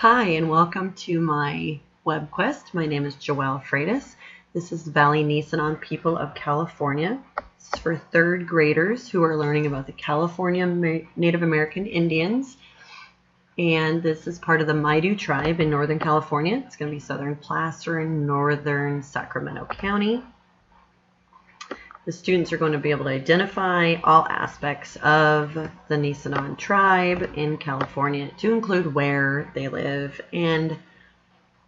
Hi, and welcome to my Webquest. My name is Joelle Freitas. This is Valley Nisenan People of California. This is for third graders who are learning about the California Native American Indians. And this is part of the Maidu tribe in Northern California. It's going to be Southern Placer in Northern Sacramento County. The students are going to be able to identify all aspects of the Nisenan tribe in California, to include where they live and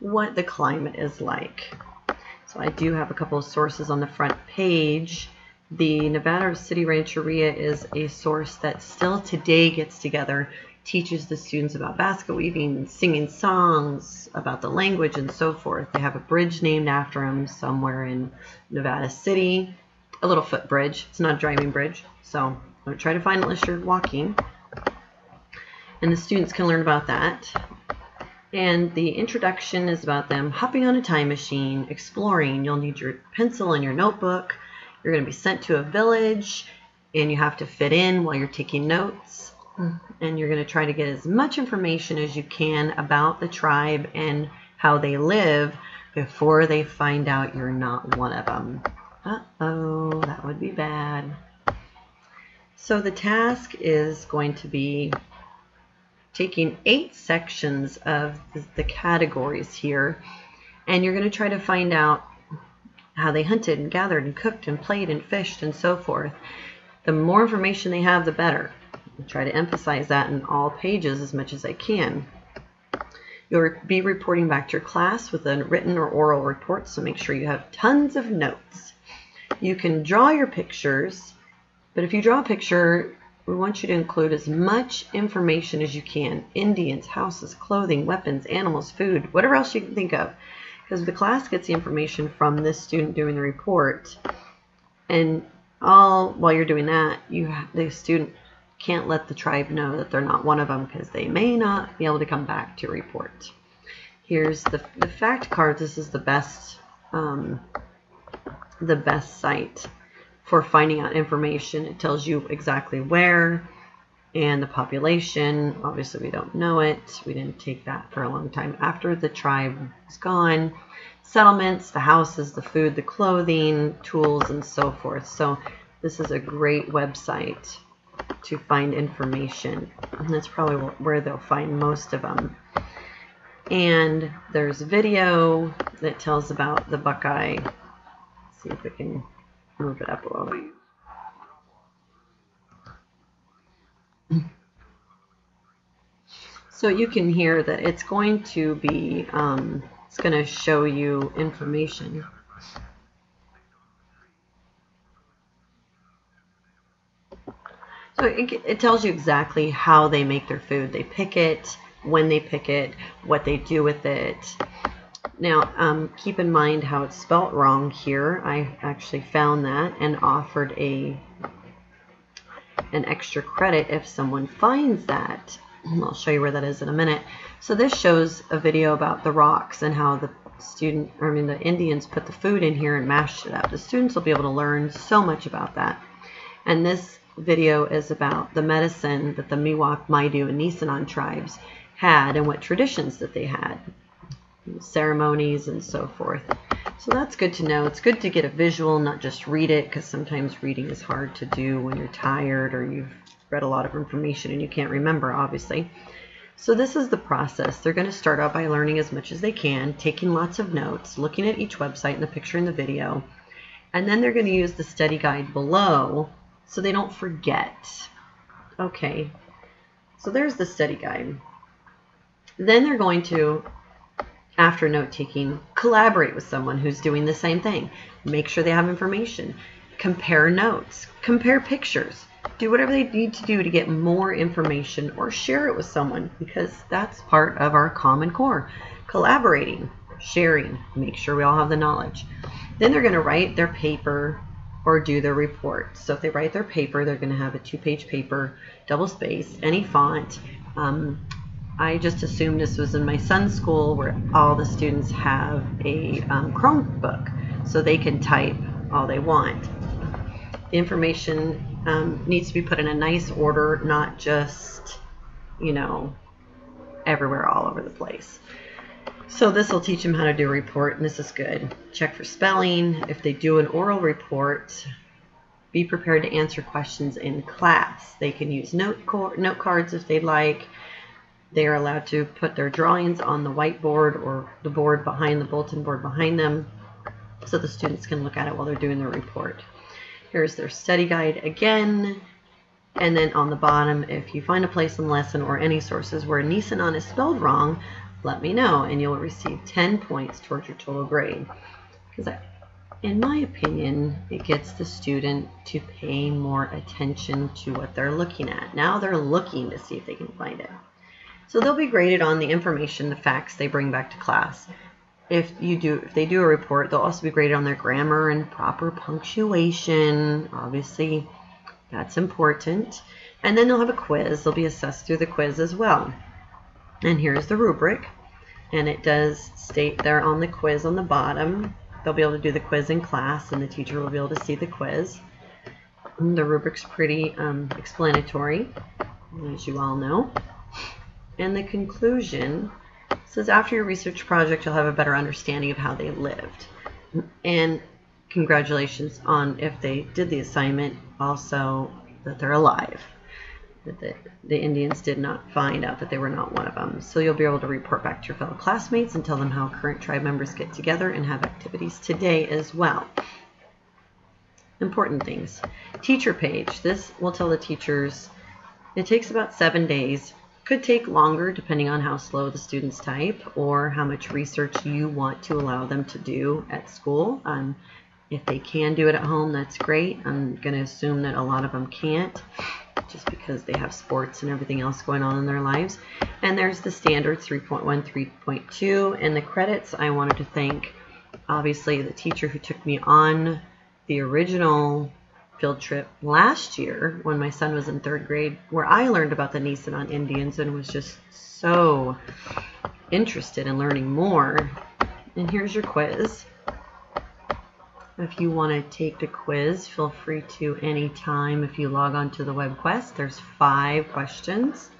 what the climate is like. So I do have a couple of sources on the front page. The Nevada City Rancheria is a source that still today gets together, teaches the students about basket weaving, singing songs, about the language, and so forth. They have a bridge named after them somewhere in Nevada City. A little footbridge. It's not a driving bridge, so don't try to find it unless you're walking. And the students can learn about that. And the introduction is about them hopping on a time machine, exploring. You'll need your pencil and your notebook. You're going to be sent to a village, and you have to fit in while you're taking notes. And you're going to try to get as much information as you can about the tribe and how they live before they find out you're not one of them. Uh-oh, that would be bad. So the task is going to be taking 8 sections of the categories here, and you're going to try to find out how they hunted and gathered and cooked and played and fished and so forth. The more information they have, the better. I'll try to emphasize that in all pages as much as I can. You'll be reporting back to your class with a written or oral report, so make sure you have tons of notes. You can draw your pictures, but if you draw a picture, we want you to include as much information as you can. Indians, houses, clothing, weapons, animals, food, whatever else you can think of. Because the class gets the information from this student doing the report. And while you're doing that, the student can't let the tribe know that they're not one of them, because they may not be able to come back to report. Here's the fact cards. This is the best site for finding out information. It tells you exactly where and the population. Obviously we don't know it. We didn't take that for a long time after the tribe is gone. Settlements, the houses, the food, the clothing, tools, and so forth. So this is a great website to find information, and that's probably where they'll find most of them. And there's a video that tells about the Buckeye. Let's see if we can move it up a little bit. So you can hear that it's going to be, it's going to show you information. So it tells you exactly how they make their food. They pick it, when they pick it, what they do with it. Now, keep in mind how it's spelt wrong here. I actually found that and offered an extra credit if someone finds that. I'll show you where that is in a minute. So this shows a video about the rocks and how the Indians put the food in here and mashed it up. The students will be able to learn so much about that. And this video is about the medicine that the Miwok, Maidu, and Nisenan tribes had and what traditions that they had, ceremonies and so forth. So that's good to know. It's good to get a visual, not just read it, because sometimes reading is hard to do when you're tired or you've read a lot of information and you can't remember, obviously. So this is the process. They're going to start out by learning as much as they can, taking lots of notes, looking at each website and the picture in the video, and then they're going to use the study guide below so they don't forget. Okay, so there's the study guide. Then they're going to, after note-taking, collaborate with someone who's doing the same thing. Make sure they have information. Compare notes. Compare pictures. Do whatever they need to do to get more information, or share it with someone, because that's part of our Common Core. Collaborating, sharing, make sure we all have the knowledge. Then they're going to write their paper or do their report. So if they write their paper, they're going to have a 2-page paper, double space, any font. I just assumed this was in my son's school, where all the students have a Chromebook, so they can type all they want. The information needs to be put in a nice order, not just, everywhere, all over the place. So this will teach them how to do a report, and this is good. Check for spelling. If they do an oral report, be prepared to answer questions in class. They can use note cards if they'd like. They are allowed to put their drawings on the whiteboard or the board behind the bulletin board behind them so the students can look at it while they're doing their report. Here's their study guide again. And then on the bottom, if you find a place in the lesson or any sources where Nisenan is spelled wrong, let me know and you'll receive 10 points towards your total grade. Because in my opinion, it gets the student to pay more attention to what they're looking at. Now they're looking to see if they can find it. So they'll be graded on the information, the facts they bring back to class. If they do a report, they'll also be graded on their grammar and proper punctuation. Obviously, that's important. And then they'll have a quiz. They'll be assessed through the quiz as well. And here's the rubric. And it does state there on the quiz on the bottom. They'll be able to do the quiz in class, and the teacher will be able to see the quiz. And the rubric's pretty explanatory, as you all know. And the conclusion says, after your research project, you'll have a better understanding of how they lived. And congratulations on if they did the assignment, also that they're alive. That the Indians did not find out that they were not one of them. So you'll be able to report back to your fellow classmates and tell them how current tribe members get together and have activities today as well. Important things. Teacher page. This will tell the teachers it takes about 7 days. Could take longer depending on how slow the students type or how much research you want to allow them to do at school. If they can do it at home, that's great. I'm going to assume that a lot of them can't, just because they have sports and everything else going on in their lives. And there's the standards 3.1, 3.2, and the credits. I wanted to thank, obviously, the teacher who took me on the original field trip last year when my son was in 3rd grade, where I learned about the Nisenan Indians and was just so interested in learning more. And here's your quiz. If you want to take the quiz, feel free to anytime. If you log on to the Webquest, there's 5 questions.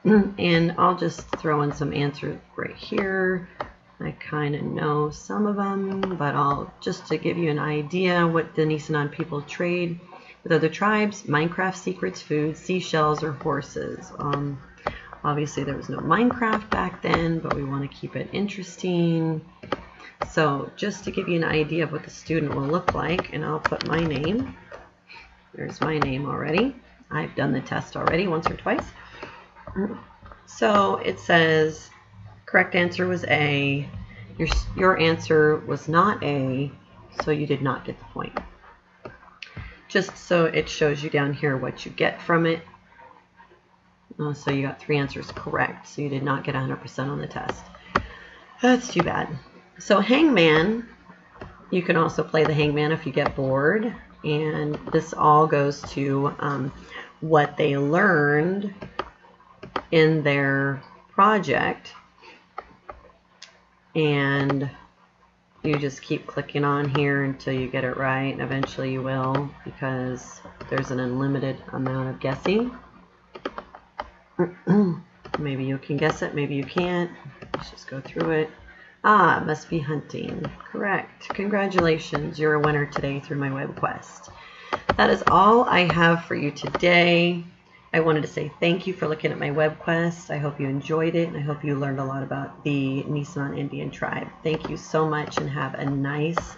And I'll just throw in some answers right here. I kind of know some of them, but just to give you an idea what the Nisenan people trade with other tribes: Minecraft secrets, food, seashells, or horses. Obviously, there was no Minecraft back then, but we want to keep it interesting. So just to give you an idea of what the student will look like, and I'll put my name. There's my name already. I've done the test already once or twice. So it says correct answer was A. Your answer was not A, so you did not get the point. Just so it shows you down here what you get from it. So you got 3 answers correct, so you did not get 100% on the test. That's too bad. So hangman, you can also play the hangman if you get bored, and this all goes to what they learned in their project, and you just keep clicking on here until you get it right, and eventually you will, because there's an unlimited amount of guessing. Maybe you can guess it, maybe you can't. Let's just go through it. Ah, it must be hunting. Correct. Congratulations, you're a winner today through my Webquest. That is all I have for you today. I wanted to say thank you for looking at my Webquest. I hope you enjoyed it, and I hope you learned a lot about the Nisenan Indian tribe. Thank you so much, and have a nice